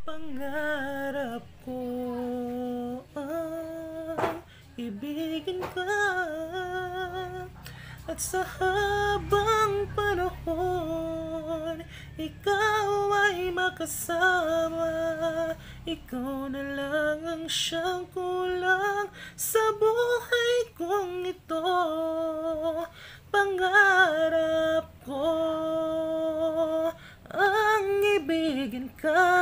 Pangarap ko ang ibigin ka, at sa habang panahon ikaw ay makasama. Ikaw na lang ang siyang kulang sa buhay kong ito. Pangarap ko ang ibigin ka.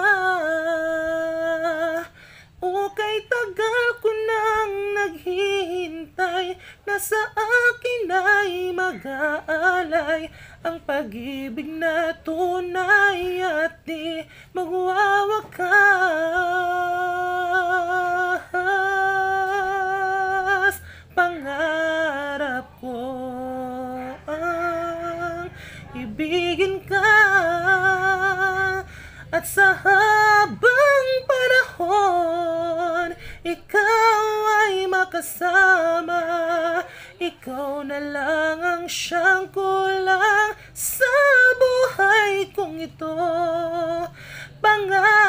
O kay tagal ko nang naghihintay na sa akin ay mag-aalay ang pag-ibig na tunay at di magwawakas. Pangarap ko ang ibigin ka, at sa habang panahon ikaw ay makasama. Ikaw na lang ang siyang kulang sa buhay kong ito. Pangarap